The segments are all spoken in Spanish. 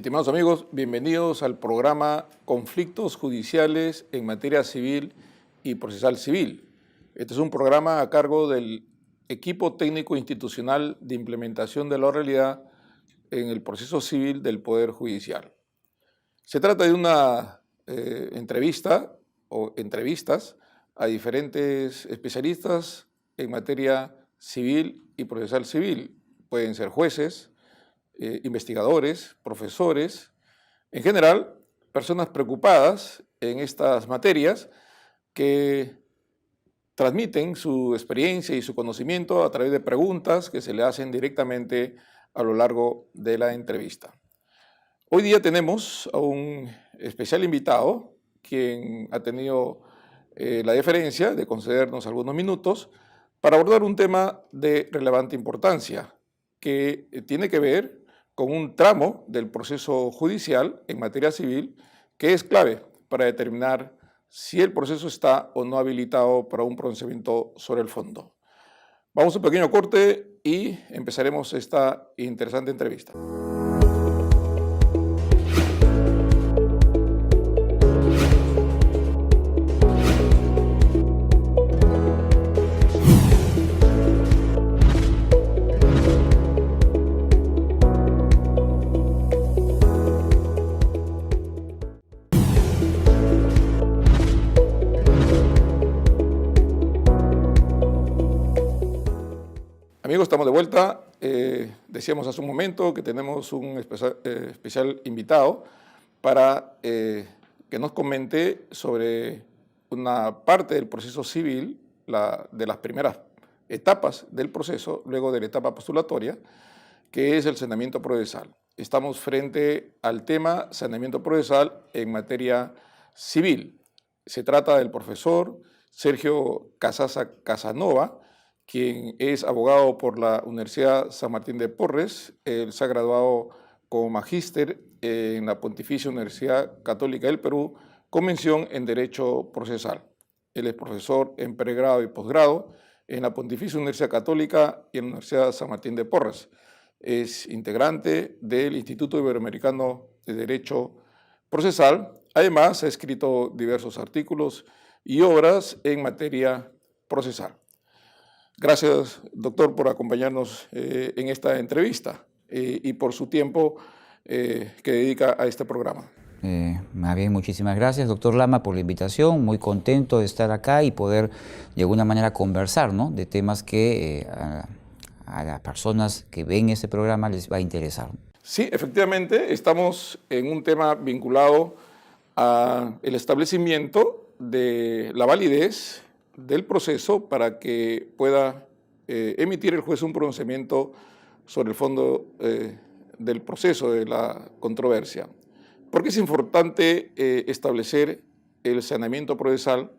Estimados amigos, bienvenidos al programa Conflictos Judiciales en Materia Civil y Procesal Civil. Este es un programa a cargo del Equipo Técnico Institucional de Implementación de la Oralidad en el Proceso Civil del Poder Judicial. Se trata de una entrevista o entrevistas a diferentes especialistas en materia civil y procesal civil. Pueden ser jueces, investigadores, profesores, en general, personas preocupadas en estas materias que transmiten su experiencia y su conocimiento a través de preguntas que se le hacen directamente a lo largo de la entrevista. Hoy día tenemos a un especial invitado, quien ha tenido la deferencia de concedernos algunos minutos para abordar un tema de relevante importancia que tiene que ver con un tramo del proceso judicial en materia civil que es clave para determinar si el proceso está o no habilitado para un pronunciamiento sobre el fondo. Vamos a un pequeño corte y empezaremos esta interesante entrevista. Amigos, estamos de vuelta. Decíamos hace un momento que tenemos un especial invitado para que nos comente sobre una parte del proceso civil, de las primeras etapas del proceso, luego de la etapa postulatoria, que es el saneamiento procesal. Estamos frente al tema saneamiento procesal en materia civil. Se trata del profesor Sergio Casasa Casanova, quien es abogado por la Universidad San Martín de Porres. Él se ha graduado como magíster en la Pontificia Universidad Católica del Perú con mención en Derecho Procesal. Él es profesor en pregrado y posgrado en la Pontificia Universidad Católica y en la Universidad San Martín de Porres. Es integrante del Instituto Iberoamericano de Derecho Procesal. Además, ha escrito diversos artículos y obras en materia procesal. Gracias, doctor, por acompañarnos en esta entrevista y por su tiempo que dedica a este programa. Más bien, muchísimas gracias, doctor Lama, por la invitación. Muy contento de estar acá y poder, de alguna manera, conversar, ¿no?, de temas que a las personas que ven este programa les va a interesar. Sí, efectivamente, estamos en un tema vinculado al establecimiento de la validez del proceso para que pueda emitir el juez un pronunciamiento sobre el fondo del proceso, de la controversia. ¿Por qué es importante establecer el saneamiento procesal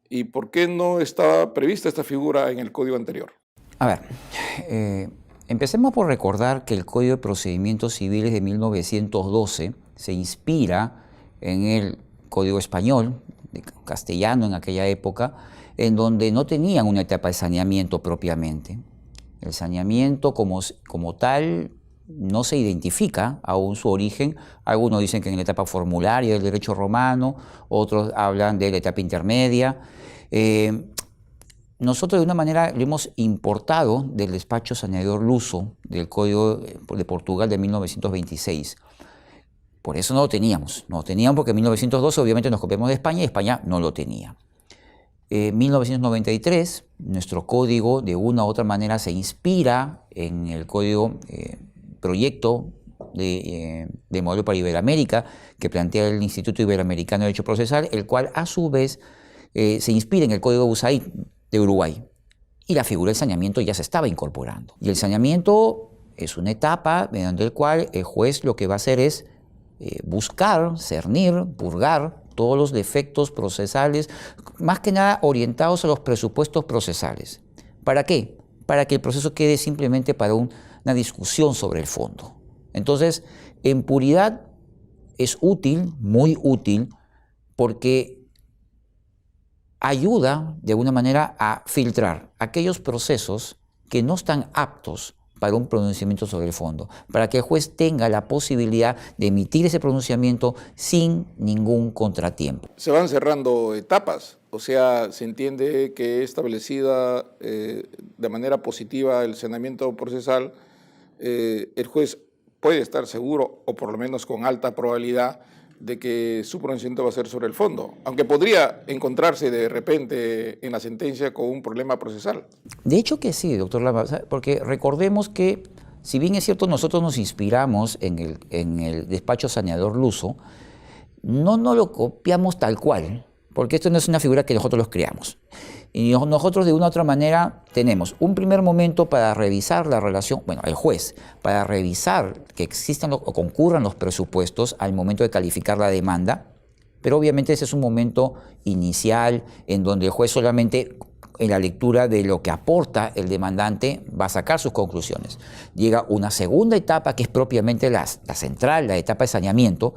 y por qué no estaba prevista esta figura en el código anterior? A ver, empecemos por recordar que el Código de Procedimientos Civiles de 1912 se inspira en el Código Español, castellano en aquella época, en donde no tenían una etapa de saneamiento propiamente. El saneamiento como tal no se identifica aún su origen. Algunos dicen que en la etapa formularia del derecho romano, otros hablan de la etapa intermedia. Nosotros de una manera lo hemos importado del despacho saneador luso del Código de Portugal de 1926. Por eso no lo teníamos. No lo teníamos porque en 1912 obviamente nos copiamos de España y España no lo tenía. En 1993, nuestro código de una u otra manera se inspira en el código proyecto de modelo para Iberoamérica que plantea el Instituto Iberoamericano de Derecho Procesal, el cual a su vez se inspira en el código USAID de Uruguay. Y la figura del saneamiento ya se estaba incorporando. Y el saneamiento es una etapa mediante la cual el juez lo que va a hacer es buscar, cernir, purgar todos los defectos procesales, más que nada orientados a los presupuestos procesales. ¿Para qué? Para que el proceso quede simplemente para una discusión sobre el fondo. Entonces, en puridad es útil, muy útil, porque ayuda de alguna manera a filtrar aquellos procesos que no están aptos para un pronunciamiento sobre el fondo, para que el juez tenga la posibilidad de emitir ese pronunciamiento sin ningún contratiempo. Se van cerrando etapas, o sea, se entiende que establecida de manera positiva el saneamiento procesal, el juez puede estar seguro, o por lo menos con alta probabilidad, de que su pronunciamiento va a ser sobre el fondo, aunque podría encontrarse de repente en la sentencia con un problema procesal. De hecho que sí, doctor Lama, porque recordemos que, si bien es cierto, nosotros nos inspiramos en el despacho saneador luso, no nos lo copiamos tal cual, porque esto no es una figura que nosotros los creamos. Y nosotros de una u otra manera tenemos un primer momento para revisar la relación, bueno, el juez, para revisar que existan o concurran los presupuestos al momento de calificar la demanda, pero obviamente ese es un momento inicial en donde el juez solamente en la lectura de lo que aporta el demandante va a sacar sus conclusiones. Llega una segunda etapa que es propiamente la central, la etapa de saneamiento,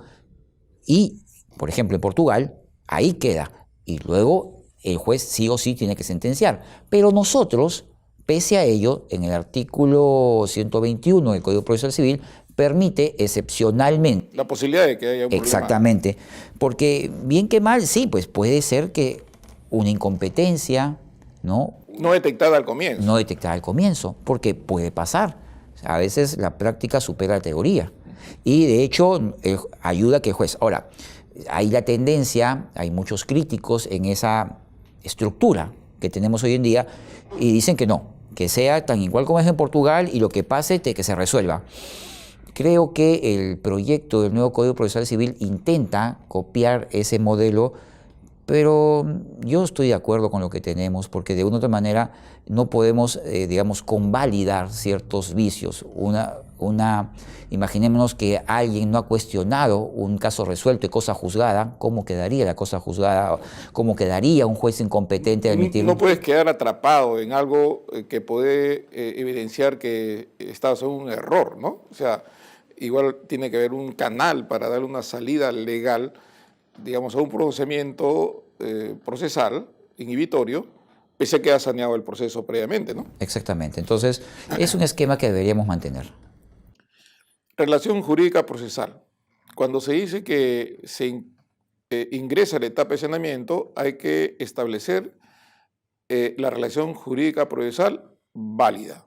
y, por ejemplo, en Portugal, ahí queda, y luego el juez sí o sí tiene que sentenciar. Pero nosotros, pese a ello, en el artículo 121 del Código Procesal Civil, permite excepcionalmente. La posibilidad de que haya un problema. Exactamente. Porque, bien que mal, sí, pues puede ser que una incompetencia, ¿no? No detectada al comienzo. No detectada al comienzo, porque puede pasar. A veces la práctica supera la teoría. Y de hecho, ayuda a que el juez. Ahora, hay la tendencia, hay muchos críticos en esa estructura que tenemos hoy en día y dicen que no, que sea tan igual como es en Portugal y lo que pase que se resuelva. Creo que el proyecto del nuevo Código Procesal Civil intenta copiar ese modelo, pero yo estoy de acuerdo con lo que tenemos porque de una u otra manera no podemos, digamos, convalidar ciertos vicios. Imaginémonos que alguien no ha cuestionado un caso resuelto y cosa juzgada, ¿cómo quedaría la cosa juzgada? ¿Cómo quedaría un juez incompetente de emitir? No puedes quedar atrapado en algo que puede evidenciar que estás en un error, ¿no? O sea, igual tiene que haber un canal para darle una salida legal, digamos, a un procedimiento procesal, inhibitorio, pese a que ha saneado el proceso previamente, ¿no? Exactamente. Entonces, es un esquema que deberíamos mantener. Relación jurídica procesal. Cuando se dice que se ingresa a la etapa de saneamiento, hay que establecer la relación jurídica procesal válida.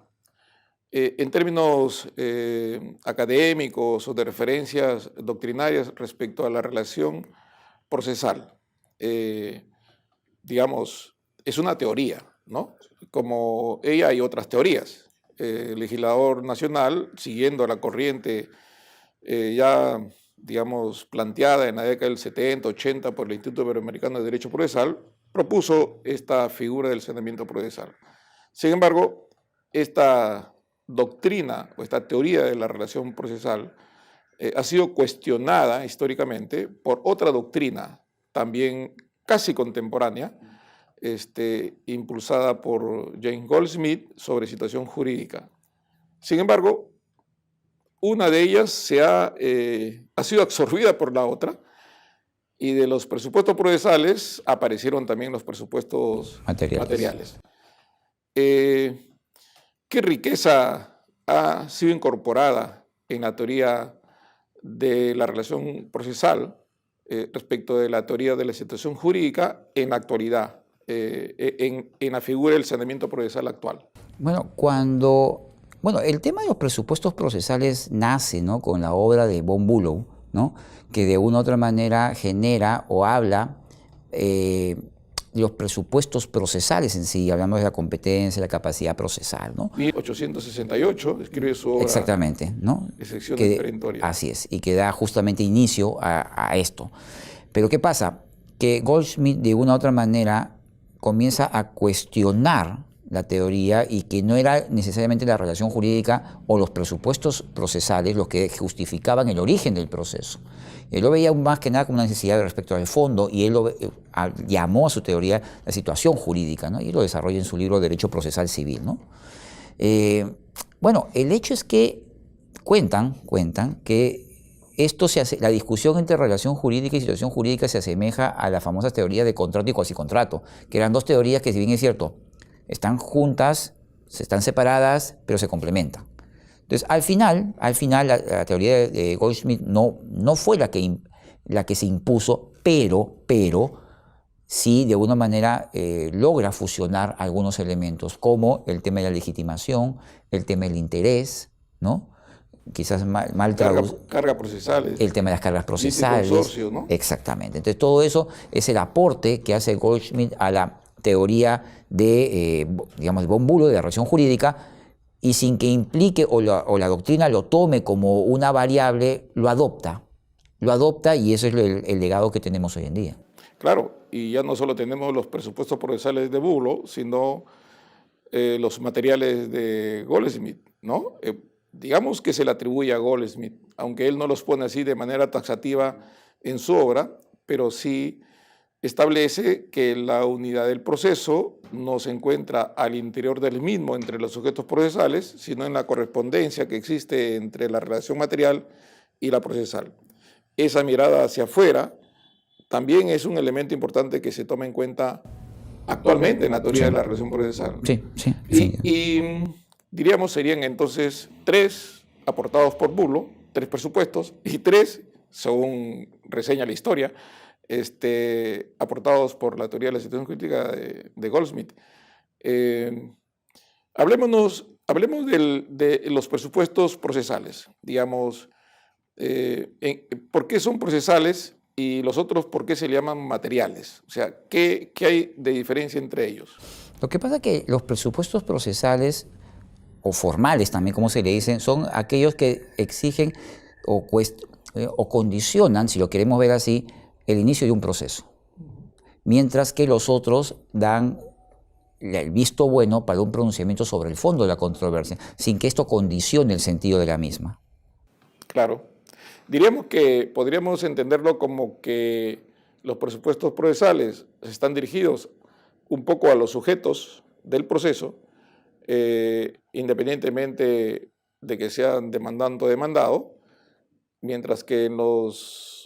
En términos académicos o de referencias doctrinarias respecto a la relación procesal, digamos, es una teoría, ¿no? Como ella hay otras teorías. El legislador nacional, siguiendo la corriente ya, digamos, planteada en la década del 70, 80 por el Instituto Iberoamericano de Derecho Procesal, propuso esta figura del saneamiento procesal. Sin embargo, esta doctrina o esta teoría de la relación procesal ha sido cuestionada históricamente por otra doctrina también casi contemporánea, impulsada por James Goldsmith sobre situación jurídica. Sin embargo, una de ellas ha sido absorbida por la otra y de los presupuestos procesales aparecieron también los presupuestos materiales. ¿Qué riqueza ha sido incorporada en la teoría de la relación procesal respecto de la teoría de la situación jurídica en la actualidad? En la figura del saneamiento procesal actual? Bueno, el tema de los presupuestos procesales nace, ¿no?, con la obra de von Bülow, ¿no?, que de una u otra manera genera o habla de los presupuestos procesales en sí, hablamos de la competencia, la capacidad procesal, ¿no? 1868 escribe su obra. Exactamente, ¿no? Excepción diferentoria. Así es, y que da justamente inicio a esto. Pero ¿qué pasa? Que Goldsmith de una u otra manera comienza a cuestionar la teoría y que no era necesariamente la relación jurídica o los presupuestos procesales los que justificaban el origen del proceso. Él lo veía más que nada como una necesidad respecto al fondo y él llamó a su teoría la situación jurídica, ¿no? Y lo desarrolla en su libro Derecho Procesal Civil, ¿no? Bueno, el hecho es que cuentan que la discusión entre relación jurídica y situación jurídica se asemeja a la famosa teoría de contrato y cuasicontrato, que eran dos teorías que, si bien es cierto, están juntas, están separadas, pero se complementan. Entonces, al final la teoría de Goldschmidt no fue la que se impuso, pero sí de alguna manera logra fusionar algunos elementos, como el tema de la legitimación, el tema del interés, ¿no? Quizás mal traducido. Cargas procesales. El tema de las cargas procesales. Consorcio, ¿no? Exactamente. Entonces, todo eso es el aporte que hace Goldschmidt a la teoría de, digamos, de von Bülow, de la relación jurídica, y sin que implique o la doctrina lo tome como una variable, lo adopta y eso es el legado que tenemos hoy en día. Claro, y ya no solo tenemos los presupuestos procesales de Bülow, sino los materiales de Goldsmith, ¿no? Digamos que se le atribuye a Goldsmith, aunque él no los pone así de manera taxativa en su obra, pero sí establece que la unidad del proceso no se encuentra al interior del mismo entre los sujetos procesales, sino en la correspondencia que existe entre la relación material y la procesal. Esa mirada hacia afuera también es un elemento importante que se toma en cuenta actualmente en la teoría de la relación procesal. Sí. Y diríamos serían entonces 3 aportados por Bülow, 3 presupuestos, y 3, según reseña la historia, aportados por la teoría de la situación crítica de Goldsmith. Hablemos de los presupuestos procesales, digamos, ¿por qué son procesales y los otros por qué se le llaman materiales? O sea, ¿qué hay de diferencia entre ellos? Lo que pasa es que los presupuestos procesales, o formales también, como se le dicen, son aquellos que exigen o condicionan, si lo queremos ver así, el inicio de un proceso. Mientras que los otros dan el visto bueno para un pronunciamiento sobre el fondo de la controversia, sin que esto condicione el sentido de la misma. Claro. Diríamos que podríamos entenderlo como que los presupuestos procesales están dirigidos un poco a los sujetos del proceso, independientemente de que sean demandante o demandado, mientras que en los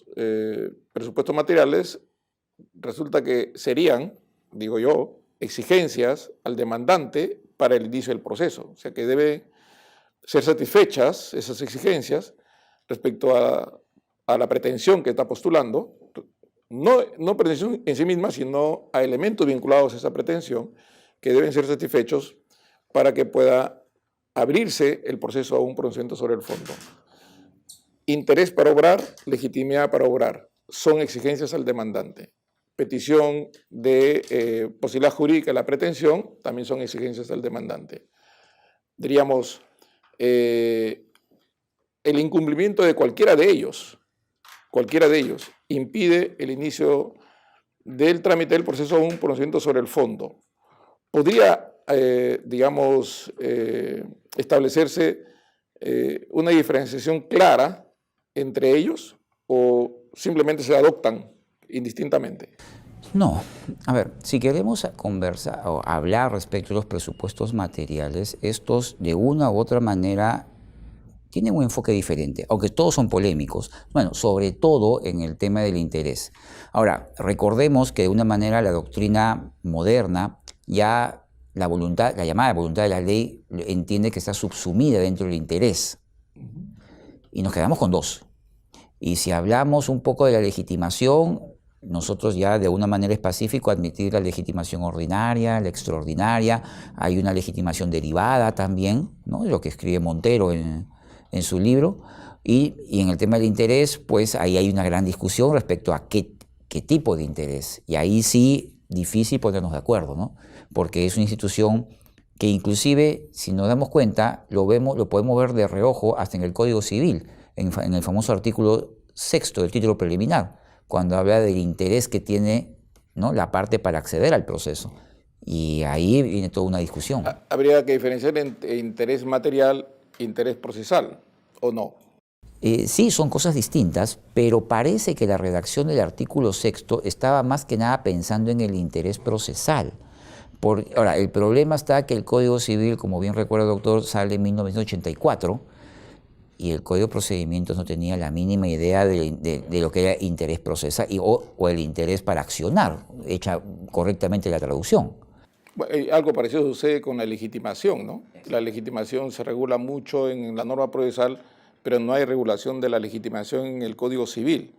presupuestos materiales resulta que serían, digo yo, exigencias al demandante para el inicio del proceso. O sea que deben ser satisfechas esas exigencias respecto a la pretensión que está postulando, no pretensión en sí misma, sino a elementos vinculados a esa pretensión que deben ser satisfechos para que pueda abrirse el proceso a un pronunciamiento sobre el fondo. Interés para obrar, legitimidad para obrar, son exigencias al demandante. Petición de posibilidad jurídica de la pretensión, también son exigencias al demandante. Diríamos, el incumplimiento de cualquiera de ellos, impide el inicio del trámite del proceso a un pronunciamiento sobre el fondo. Podría, digamos, establecerse una diferenciación clara entre ellos o simplemente se adoptan indistintamente. No, a ver, si queremos conversar o hablar respecto a los presupuestos materiales, estos de una u otra manera tienen un enfoque diferente, aunque todos son polémicos, bueno, sobre todo en el tema del interés. Ahora, recordemos que de una manera la doctrina moderna ya la llamada voluntad de la ley entiende que está subsumida dentro del interés. Y nos quedamos con 2. Y si hablamos un poco de la legitimación, nosotros ya de una manera específica admitir la legitimación ordinaria, la extraordinaria, hay una legitimación derivada también, ¿no? Lo que escribe Montero en su libro, y en el tema del interés, pues ahí hay una gran discusión respecto a qué tipo de interés, y ahí sí difícil ponernos de acuerdo, ¿no? Porque es una institución que inclusive, si nos damos cuenta, lo podemos ver de reojo hasta en el Código Civil, en el famoso artículo 6 del título preliminar, cuando habla del interés que tiene, ¿no?, la parte para acceder al proceso. Y ahí viene toda una discusión. Habría que diferenciar entre interés material e interés procesal, ¿o no? Sí, son cosas distintas, pero parece que la redacción del artículo 6 estaba más que nada pensando en el interés procesal. Ahora, el problema está que el Código Civil, como bien recuerda el doctor, sale en 1984, y el Código de Procedimientos no tenía la mínima idea de lo que era interés procesal o el interés para accionar, hecha correctamente la traducción. Algo parecido sucede con la legitimación, ¿no? La legitimación se regula mucho en la norma procesal, pero no hay regulación de la legitimación en el Código Civil.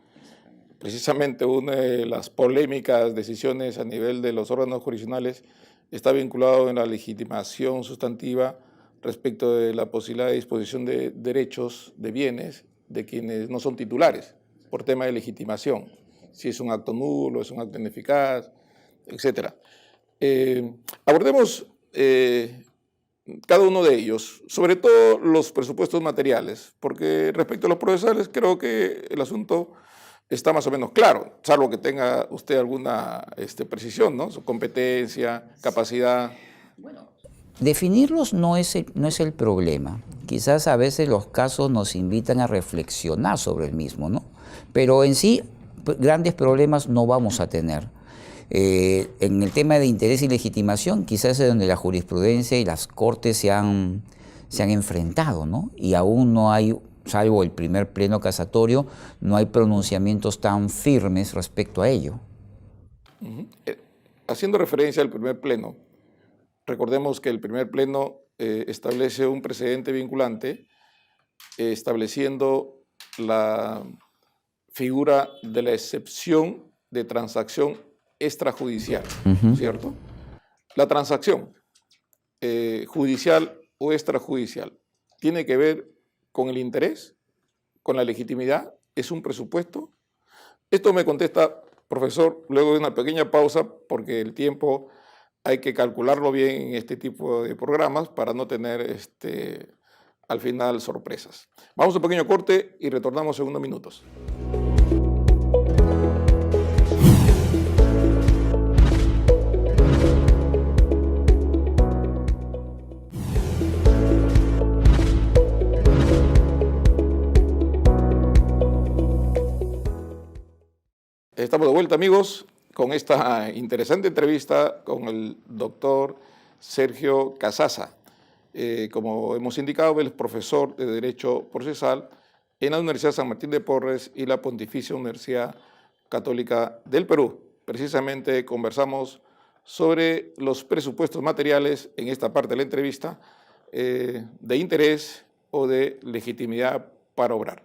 Precisamente una de las polémicas decisiones a nivel de los órganos jurisdiccionales está vinculado en la legitimación sustantiva respecto de la posibilidad de disposición de derechos, de bienes, de quienes no son titulares, por tema de legitimación, si es un acto nulo, es un acto ineficaz, etc. Abordemos cada uno de ellos, sobre todo los presupuestos materiales, porque respecto a los procesales creo que el asunto está más o menos claro, salvo que tenga usted alguna precisión, ¿no? Su competencia, capacidad. Definirlos no es el problema. Quizás a veces los casos nos invitan a reflexionar sobre el mismo, ¿no? Pero en sí, grandes problemas no vamos a tener. En el tema de interés y legitimación, quizás es donde la jurisprudencia y las cortes se han enfrentado, ¿no? Y aún no hay, salvo el primer pleno casatorio, no hay pronunciamientos tan firmes respecto a ello. Haciendo referencia al primer pleno, recordemos que el primer pleno establece un precedente vinculante estableciendo la figura de la excepción de transacción extrajudicial, ¿cierto? La transacción judicial o extrajudicial tiene que ver con el interés, con la legitimidad, es un presupuesto. Esto me contesta, profesor, luego de una pequeña pausa, porque el tiempo hay que calcularlo bien en este tipo de programas para no tener al final sorpresas. Vamos a un pequeño corte y retornamos en unos minutos. Estamos de vuelta, amigos, con esta interesante entrevista con el doctor Sergio Casasa. Como hemos indicado, él es profesor de Derecho Procesal en la Universidad San Martín de Porres y la Pontificia Universidad Católica del Perú. Precisamente conversamos sobre los presupuestos materiales en esta parte de la entrevista de interés o de legitimidad para obrar.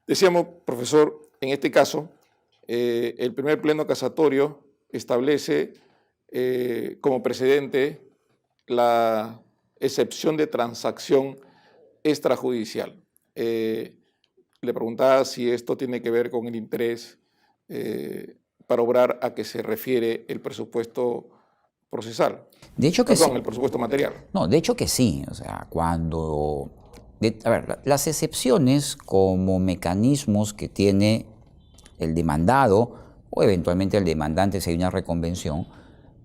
Decíamos, profesor, en este caso, el primer pleno casatorio establece como precedente la excepción de transacción extrajudicial. Le preguntaba si esto tiene que ver con el interés para obrar a que se refiere el presupuesto procesal. De hecho que sí. El presupuesto material. No, de hecho que sí. O sea, cuando... a ver, las excepciones como mecanismos que tiene el demandado o eventualmente el demandante si hay una reconvención,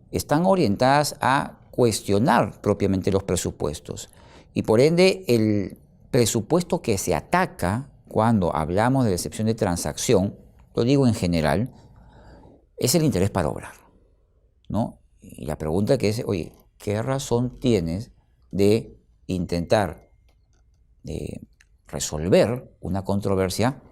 están orientadas a cuestionar propiamente los presupuestos. Y por ende, el presupuesto que se ataca cuando hablamos de la excepción de transacción, lo digo en general, es el interés para obrar, ¿no? Y la pregunta que es, oye, ¿qué razón tienes de intentar resolver una controversia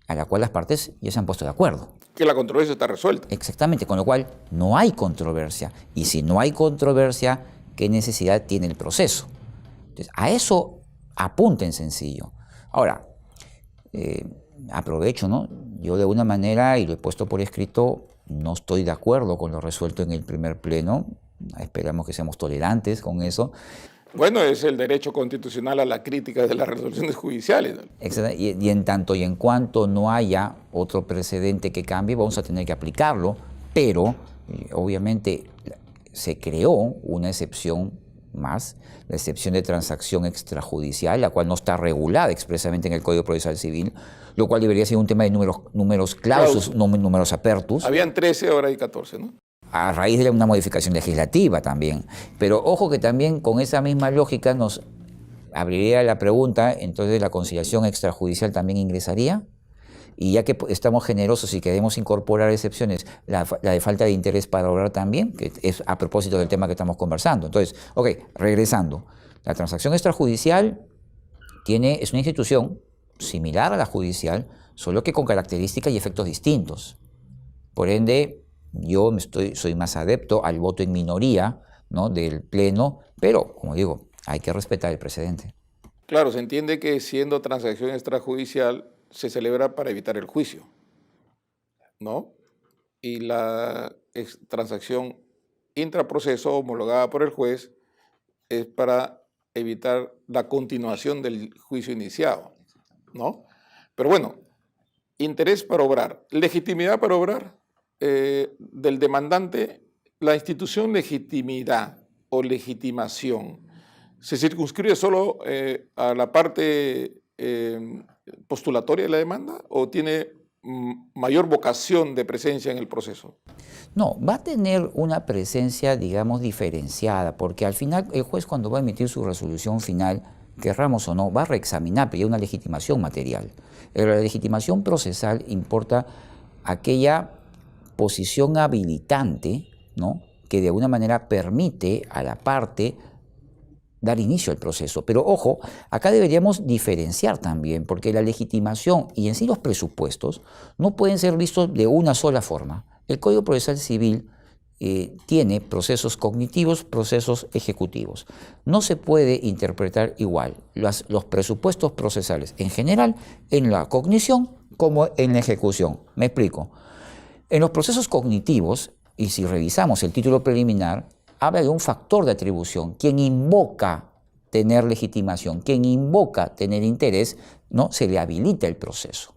a la cual las partes ya se han puesto de acuerdo? Que la controversia está resuelta. Exactamente, con lo cual no hay controversia. Y si no hay controversia, ¿qué necesidad tiene el proceso? Entonces, a eso apunta en sencillo. Ahora, aprovecho, ¿no? Yo de una manera, y lo he puesto por escrito, no estoy de acuerdo con lo resuelto en el primer pleno. Esperamos que seamos tolerantes con eso. Bueno, es el derecho constitucional a la crítica de las resoluciones judiciales. Y en tanto y en cuanto no haya otro precedente que cambie, vamos a tener que aplicarlo, pero obviamente se creó una excepción más, la excepción de transacción extrajudicial, la cual no está regulada expresamente en el Código Procesal Civil, lo cual debería ser un tema de números clausus, no números apertus. Habían 13, ahora hay 14, ¿no? A raíz de una modificación legislativa también. Pero ojo que también con esa misma lógica nos abriría la pregunta, entonces la conciliación extrajudicial también ingresaría. Y ya que estamos generosos y queremos incorporar excepciones, la de falta de interés para obrar también, que es a propósito del tema que estamos conversando. Entonces, ok, regresando. La transacción extrajudicial es una institución similar a la judicial, solo que con características y efectos distintos. Por ende, yo soy más adepto al voto en minoría ¿no?, del Pleno, pero, como digo, hay que respetar el precedente. Claro, se entiende que siendo transacción extrajudicial se celebra para evitar el juicio, ¿no? Y la transacción intraproceso homologada por el juez es para evitar la continuación del juicio iniciado, ¿no? Pero bueno, interés para obrar, legitimidad para obrar del demandante, la institución legitimidad o legitimación se circunscribe solo a la parte postulatoria de la demanda o tiene mayor vocación de presencia en el proceso. No, va a tener una presencia, digamos, diferenciada, porque al final el juez, cuando va a emitir su resolución final, querramos o no, va a reexaminar, pero hay una legitimación material. La legitimación procesal importa aquella posición habilitante, ¿no?, que de alguna manera permite a la parte dar inicio al proceso. Pero ojo, acá deberíamos diferenciar también, porque la legitimación y en sí los presupuestos no pueden ser vistos de una sola forma. El Código Procesal Civil tiene procesos cognitivos, procesos ejecutivos. No se puede interpretar igual los presupuestos procesales en general en la cognición como en la ejecución. Me explico. En los procesos cognitivos, y si revisamos el título preliminar, habla de un factor de atribución. Quien invoca tener legitimación, quien invoca tener interés, ¿no?, se le habilita el proceso.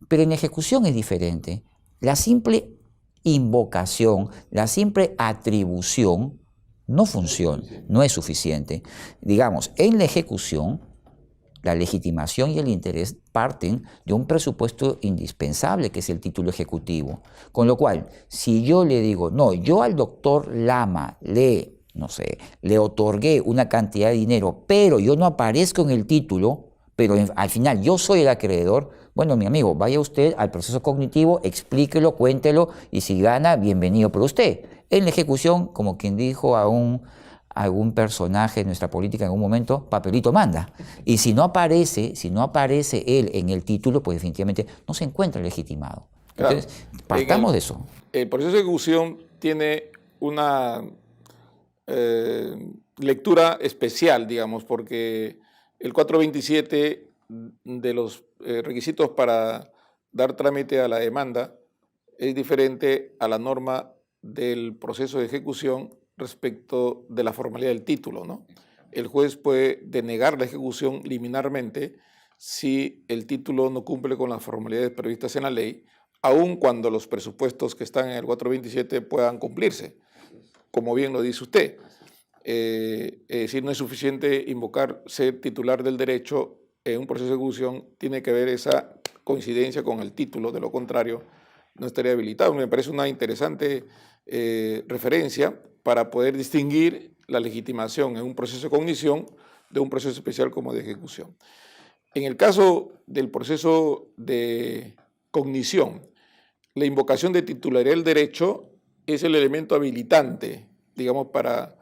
Pero en ejecución es diferente. La simple invocación, la simple atribución no funciona, no es suficiente. Digamos, en la ejecución, la legitimación y el interés parten de un presupuesto indispensable, que es el título ejecutivo. Con lo cual, si yo le digo, no, yo al doctor Lama le otorgué una cantidad de dinero, pero yo no aparezco en el título, pero al final yo soy el acreedor, bueno, mi amigo, vaya usted al proceso cognitivo, explíquelo, cuéntelo, y si gana, bienvenido por usted. En la ejecución, como quien dijo a algún personaje de nuestra política en un momento, papelito manda. Y si no aparece él en el título, pues definitivamente no se encuentra legitimado. Claro. Entonces, partamos de eso. El proceso de ejecución tiene una lectura especial, digamos, porque el 427 de los requisitos para dar trámite a la demanda es diferente a la norma del proceso de ejecución respecto de la formalidad del título, ¿no? El juez puede denegar la ejecución liminarmente si el título no cumple con las formalidades previstas en la ley, aun cuando los presupuestos que están en el 427 puedan cumplirse, como bien lo dice usted. Es decir, no es suficiente invocar ser titular del derecho en un proceso de ejecución, tiene que haber esa coincidencia con el título, de lo contrario no estaría habilitado. Me parece una interesante referencia para poder distinguir la legitimación en un proceso de cognición de un proceso especial como de ejecución. En el caso del proceso de cognición, la invocación de titularidad del derecho es el elemento habilitante, digamos, para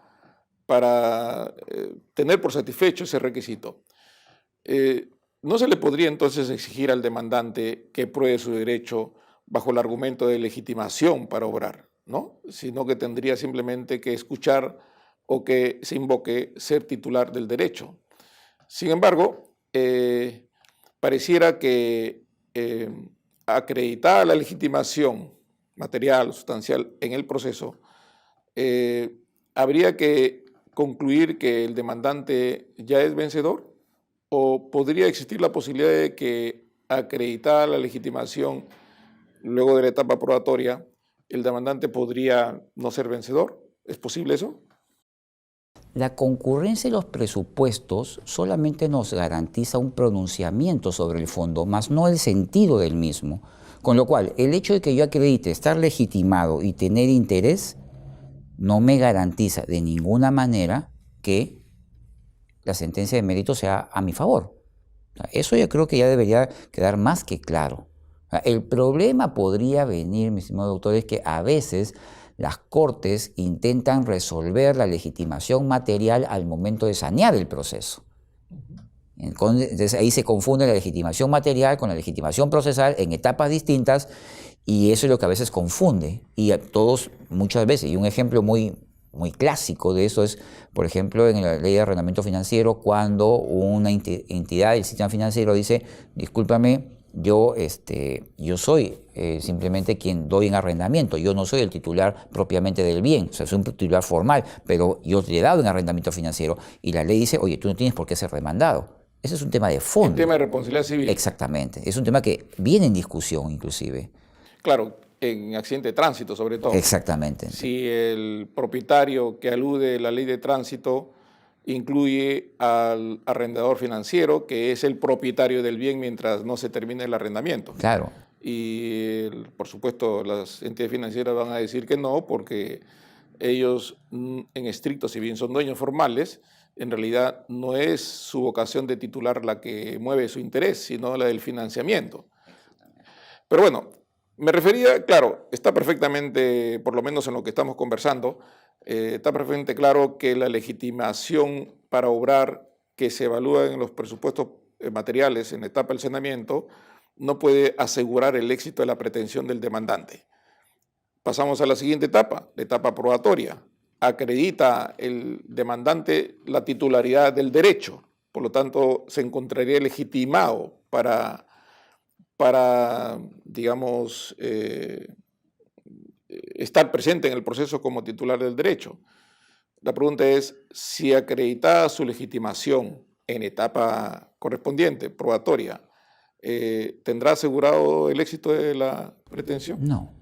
tener por satisfecho ese requisito. ¿No se le podría entonces exigir al demandante que pruebe su derecho bajo el argumento de legitimación para obrar, ¿no?, sino que tendría simplemente que escuchar o que se invoque ser titular del derecho? Sin embargo, pareciera que acreditada la legitimación material o sustancial en el proceso, habría que concluir que el demandante ya es vencedor, o podría existir la posibilidad de que acreditada la legitimación luego de la etapa probatoria, el demandante podría no ser vencedor. ¿Es posible eso? La concurrencia de los presupuestos solamente nos garantiza un pronunciamiento sobre el fondo, más no el sentido del mismo. Con lo cual, el hecho de que yo acredite estar legitimado y tener interés no me garantiza de ninguna manera que la sentencia de mérito sea a mi favor. Eso yo creo que ya debería quedar más que claro. El problema podría venir, mi estimado doctor, es que a veces las cortes intentan resolver la legitimación material al momento de sanear el proceso. Entonces ahí se confunde la legitimación material con la legitimación procesal en etapas distintas, y eso es lo que a veces confunde. Y a todos, muchas veces, y un ejemplo muy muy clásico de eso es, por ejemplo, en la ley de arrendamiento financiero, cuando una entidad del sistema financiero dice, discúlpame, yo soy simplemente quien doy en arrendamiento, yo no soy el titular propiamente del bien, o sea, soy un titular formal, pero yo te he dado en arrendamiento financiero, y la ley dice, oye, tú no tienes por qué ser demandado. Ese es un tema de fondo. El tema de responsabilidad civil. Exactamente, es un tema que viene en discusión inclusive. Claro, en accidente de tránsito sobre todo. Exactamente. Si el propietario que alude la ley de tránsito incluye al arrendador financiero, que es el propietario del bien mientras no se termine el arrendamiento. Claro. Y, por supuesto, las entidades financieras van a decir que no, porque ellos, en estricto, si bien son dueños formales, en realidad no es su vocación de titular la que mueve su interés, sino la del financiamiento. Pero bueno, me refería, claro, está perfectamente, por lo menos en lo que estamos conversando, está perfectamente claro que la legitimación para obrar que se evalúa en los presupuestos materiales en la etapa del saneamiento no puede asegurar el éxito de la pretensión del demandante. Pasamos a la siguiente etapa, la etapa probatoria. Acredita el demandante la titularidad del derecho, por lo tanto se encontraría legitimado para digamos, estar presente en el proceso como titular del derecho. La pregunta es, si acreditada su legitimación en etapa correspondiente, probatoria, ¿tendrá asegurado el éxito de la pretensión? No,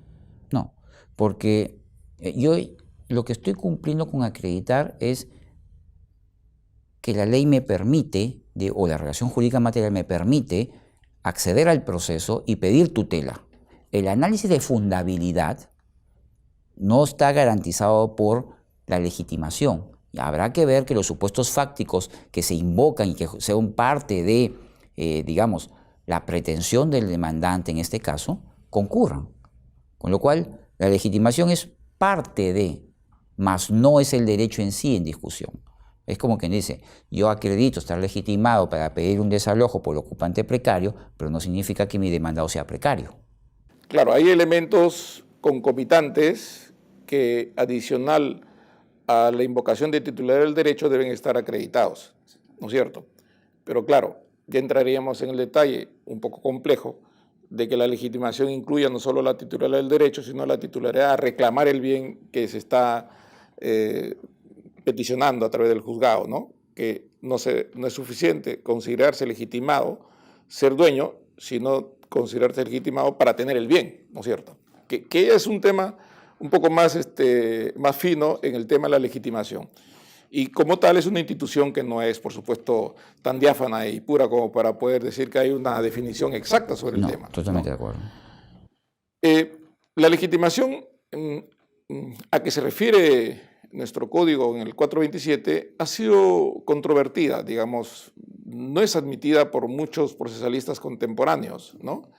porque yo lo que estoy cumpliendo con acreditar es que la ley me permite, o la relación jurídica material me permite acceder al proceso y pedir tutela. El análisis de fundabilidad no está garantizado por la legitimación. Y habrá que ver que los supuestos fácticos que se invocan y que sean parte de, digamos, la pretensión del demandante en este caso, concurran. Con lo cual, la legitimación es parte de, mas no es el derecho en sí en discusión. Es como quien dice, yo acredito estar legitimado para pedir un desalojo por el ocupante precario, pero no significa que mi demandado sea precario. Claro, hay elementos concomitantes que, adicional a la invocación de titularidad del derecho, deben estar acreditados, ¿no es cierto? Pero claro, ya entraríamos en el detalle un poco complejo de que la legitimación incluya no solo la titularidad del derecho, sino la titularidad a reclamar el bien que se está peticionando a través del juzgado, ¿no? Que no es suficiente considerarse legitimado, ser dueño, sino considerarse legitimado para tener el bien, ¿no es cierto? Que es un tema un poco más, más fino en el tema de la legitimación. Y como tal es una institución que no es, por supuesto, tan diáfana y pura como para poder decir que hay una definición exacta sobre el tema. Totalmente de acuerdo. La legitimación a que se refiere nuestro código en el 427 ha sido controvertida, digamos, no es admitida por muchos procesalistas contemporáneos, ¿no?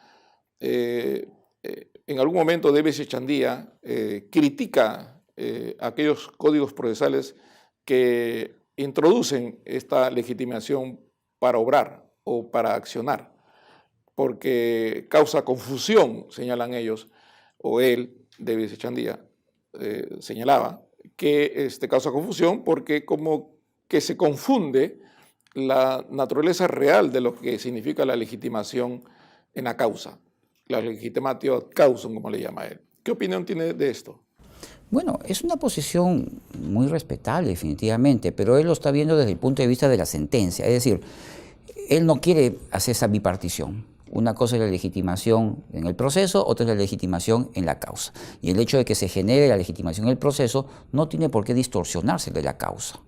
En algún momento Davis Echandía critica aquellos códigos procesales que introducen esta legitimación para obrar o para accionar, porque causa confusión, señalan ellos, o él, Davis Echandía, señalaba, que causa confusión porque como que se confunde la naturaleza real de lo que significa la legitimación en la causa, la legitimatio ad causam, como le llama él. ¿Qué opinión tiene de esto? Bueno, es una posición muy respetable, definitivamente, pero él lo está viendo desde el punto de vista de la sentencia. Es decir, él no quiere hacer esa bipartición. Una cosa es la legitimación en el proceso, otra es la legitimación en la causa. Y el hecho de que se genere la legitimación en el proceso no tiene por qué distorsionarse de la causa,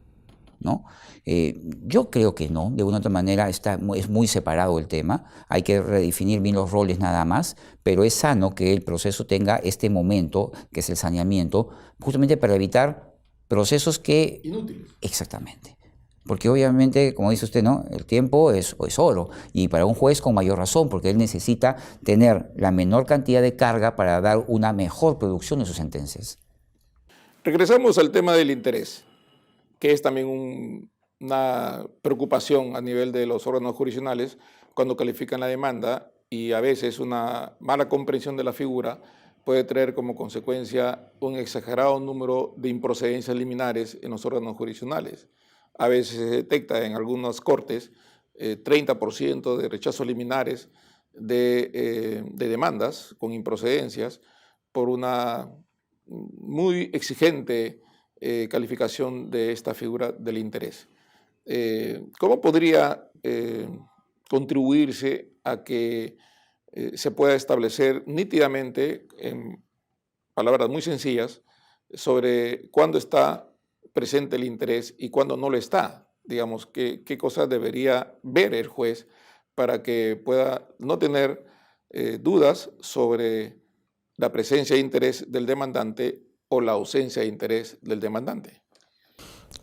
¿no? Yo creo que no, de una u otra manera es muy separado el tema, hay que redefinir bien los roles nada más, pero es sano que el proceso tenga este momento, que es el saneamiento, justamente para evitar procesos que... Inútiles. Exactamente. Porque obviamente, como dice usted, ¿no? El tiempo es oro, y para un juez con mayor razón, porque él necesita tener la menor cantidad de carga para dar una mejor producción de sus sentencias. Regresamos al tema del interés, que es también una preocupación a nivel de los órganos jurisdiccionales cuando califican la demanda, y a veces una mala comprensión de la figura puede traer como consecuencia un exagerado número de improcedencias liminares en los órganos jurisdiccionales. A veces se detecta en algunas cortes 30% de rechazos liminares de demandas con improcedencias por una muy exigente calificación de esta figura del interés. ¿Cómo podría contribuirse a que se pueda establecer nítidamente, en palabras muy sencillas, sobre cuándo está presente el interés y cuándo no lo está? Digamos, qué cosas debería ver el juez para que pueda no tener dudas sobre la presencia de interés del demandante o la ausencia de interés del demandante.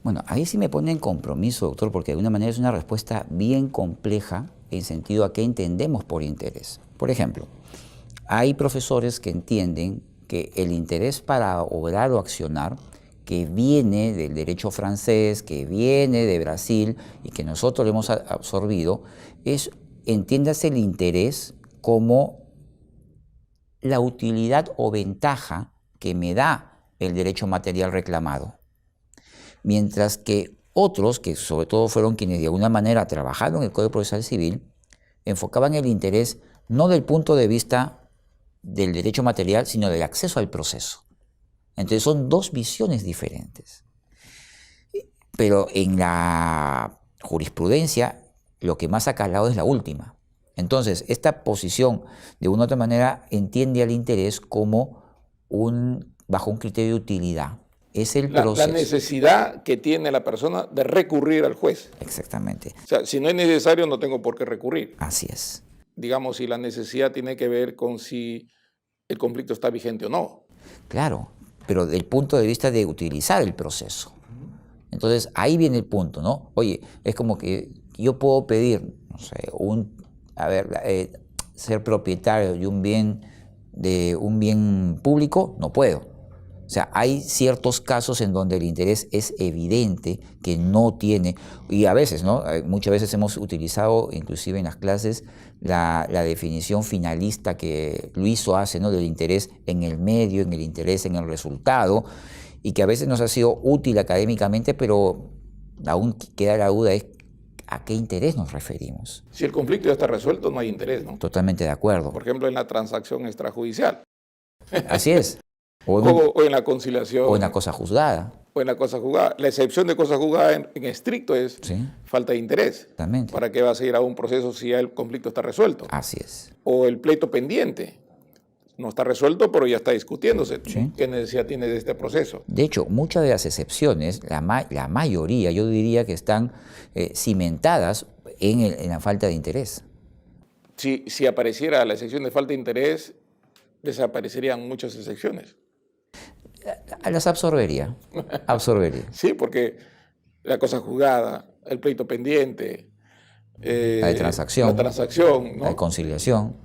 Bueno, ahí sí me pone en compromiso, doctor, porque de alguna manera es una respuesta bien compleja en sentido a qué entendemos por interés. Por ejemplo, hay profesores que entienden que el interés para obrar o accionar, que viene del derecho francés, que viene de Brasil y que nosotros lo hemos absorbido, entiéndase el interés como la utilidad o ventaja que me da el derecho material reclamado. Mientras que otros, que sobre todo fueron quienes de alguna manera trabajaron en el Código Procesal Civil, enfocaban el interés no del punto de vista del derecho material, sino del acceso al proceso. Entonces son dos visiones diferentes. Pero en la jurisprudencia lo que más ha calado es la última. Entonces esta posición de una u otra manera entiende al interés como bajo un criterio de utilidad. Es el proceso. La necesidad que tiene la persona de recurrir al juez. Exactamente. O sea, si no es necesario, no tengo por qué recurrir. Así es. Digamos, si la necesidad tiene que ver con si el conflicto está vigente o no. Claro, pero del punto de vista de utilizar el proceso. Entonces, ahí viene el punto, ¿no? Oye, es como que yo puedo pedir, no sé, ser propietario de un bien público, no puedo. O sea, hay ciertos casos en donde el interés es evidente que no tiene, y a veces, ¿no? Muchas veces hemos utilizado, inclusive en las clases, la definición finalista que Luiso hace, ¿no? Del interés en el medio, en el interés en el resultado, y que a veces nos ha sido útil académicamente, pero aún queda la duda es ¿a qué interés nos referimos? Si el conflicto ya está resuelto, no hay interés, ¿no? Totalmente de acuerdo. Por ejemplo, en la transacción extrajudicial. Así es. O en la conciliación. O en la cosa juzgada. O en la cosa juzgada. La excepción de cosa juzgada en estricto es falta de interés. Exactamente. ¿Para qué va a seguir a un proceso si ya el conflicto está resuelto? Así es. O el pleito pendiente. No está resuelto, pero ya está discutiéndose. Sí. ¿Qué necesidad tiene de este proceso? De hecho, muchas de las excepciones, la mayoría, yo diría que están cimentadas en la falta de interés. Si apareciera la excepción de falta de interés, desaparecerían muchas excepciones. Las absorbería. Sí, porque la cosa juzgada, el pleito pendiente, la de transacción, ¿no? la de conciliación.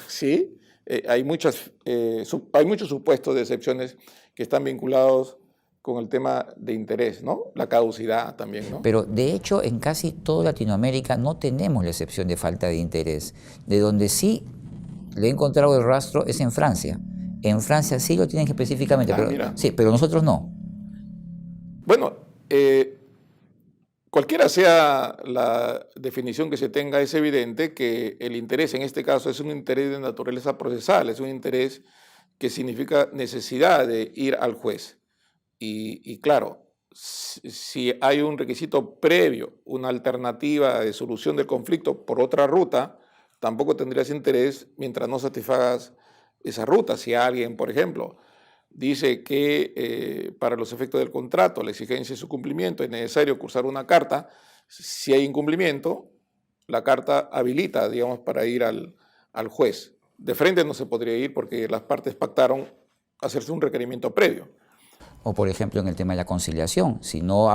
Sí, hay muchos supuestos de excepciones que están vinculados con el tema de interés, ¿no? La caducidad también, ¿no? Pero de hecho en casi toda Latinoamérica no tenemos la excepción de falta de interés. De donde sí le he encontrado el rastro es en Francia. En Francia sí lo tienen específicamente, pero nosotros no. Bueno, cualquiera sea la definición que se tenga, es evidente que el interés en este caso es un interés de naturaleza procesal, es un interés que significa necesidad de ir al juez. Y claro, si hay un requisito previo, una alternativa de solución del conflicto por otra ruta, tampoco tendrías interés mientras no satisfagas esa ruta. Si alguien, por ejemplo, dice que para los efectos del contrato, la exigencia de su cumplimiento, es necesario cursar una carta, si hay incumplimiento, la carta habilita, digamos, para ir al juez. De frente no se podría ir porque las partes pactaron hacerse un requerimiento previo. O por ejemplo en el tema de la conciliación, si no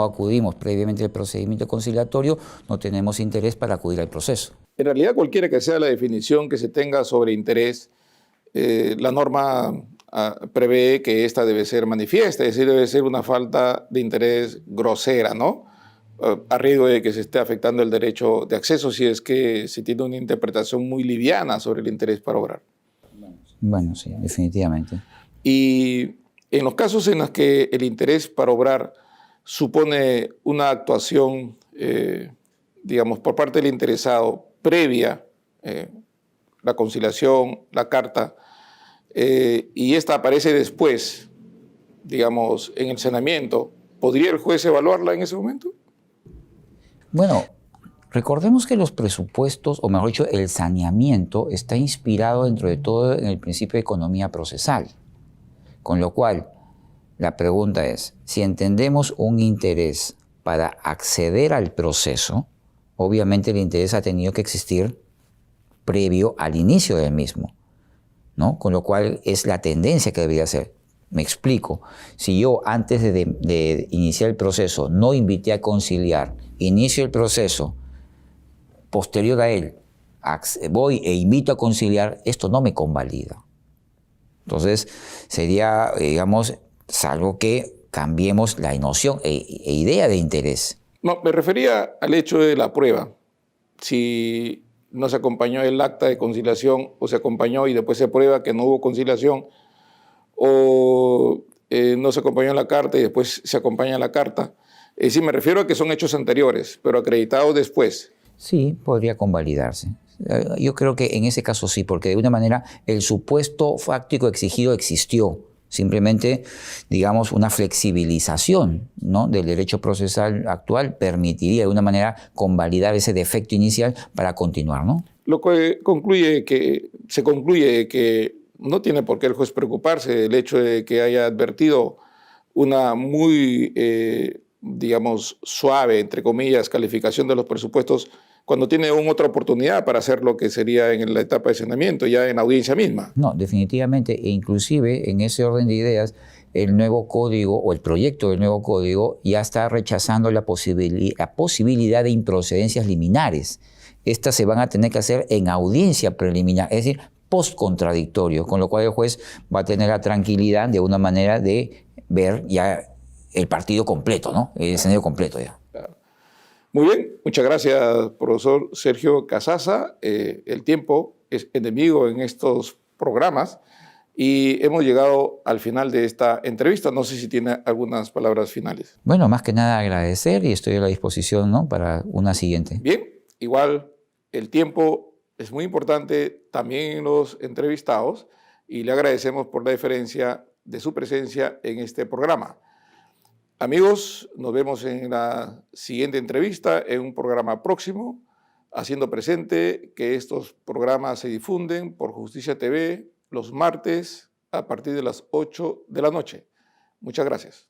acudimos previamente al procedimiento conciliatorio, no tenemos interés para acudir al proceso. En realidad, cualquiera que sea la definición que se tenga sobre interés, la norma prevé que esta debe ser manifiesta, es decir, debe ser una falta de interés grosera, ¿no? A riesgo de que se esté afectando el derecho de acceso si es que se tiene una interpretación muy liviana sobre el interés para obrar. Bueno, sí, definitivamente. Y en los casos en los que el interés para obrar supone una actuación, digamos, por parte del interesado previa, la conciliación, la carta, y esta aparece después, digamos, en el saneamiento, ¿podría el juez evaluarla en ese momento? Bueno, recordemos que los presupuestos, o mejor dicho, el saneamiento está inspirado dentro de todo en el principio de economía procesal. Con lo cual, la pregunta es, si entendemos un interés para acceder al proceso, obviamente el interés ha tenido que existir previo al inicio del mismo, ¿no? Con lo cual es la tendencia que debería ser. Me explico. Si yo antes de iniciar el proceso no invité a conciliar, inicio el proceso, posterior a él voy e invito a conciliar, esto no me convalida. Entonces sería, digamos, salvo que cambiemos la noción e idea de interés. No, me refería al hecho de la prueba. Si no se acompañó el acta de conciliación o se acompañó y después se prueba que no hubo conciliación, o no se acompañó en la carta y después se acompaña la carta. Sí, me refiero a que son hechos anteriores, pero acreditados después. Sí, podría convalidarse. Yo creo que en ese caso sí, porque de una manera el supuesto fáctico exigido existió. Simplemente, digamos, una flexibilización, ¿no?, del derecho procesal actual permitiría de una manera convalidar ese defecto inicial para continuar, ¿no? Lo que se concluye que no tiene por qué el juez preocuparse del hecho de que haya advertido una muy, digamos, suave, entre comillas, calificación de los presupuestos cuando tiene otra oportunidad para hacer lo que sería en la etapa de saneamiento, ya en la audiencia misma. No, definitivamente, e inclusive en ese orden de ideas, el nuevo código o el proyecto del nuevo código ya está rechazando la posibilidad de improcedencias liminares. Estas se van a tener que hacer en audiencia preliminar, es decir, postcontradictorio, con lo cual el juez va a tener la tranquilidad de una manera de ver ya el partido completo, ¿no? El escenario completo ya. Claro. Muy bien, muchas gracias, profesor Sergio Casaza. El tiempo es enemigo en estos programas y hemos llegado al final de esta entrevista. No sé si tiene algunas palabras finales. Bueno, más que nada agradecer y estoy a la disposición, ¿no?, para una siguiente. Bien, igual el tiempo es muy importante también en los entrevistados y le agradecemos por la deferencia de su presencia en este programa. Amigos, nos vemos en la siguiente entrevista en un programa próximo, haciendo presente que estos programas se difunden por Justicia TV los martes a partir de las 8 de la noche. Muchas gracias.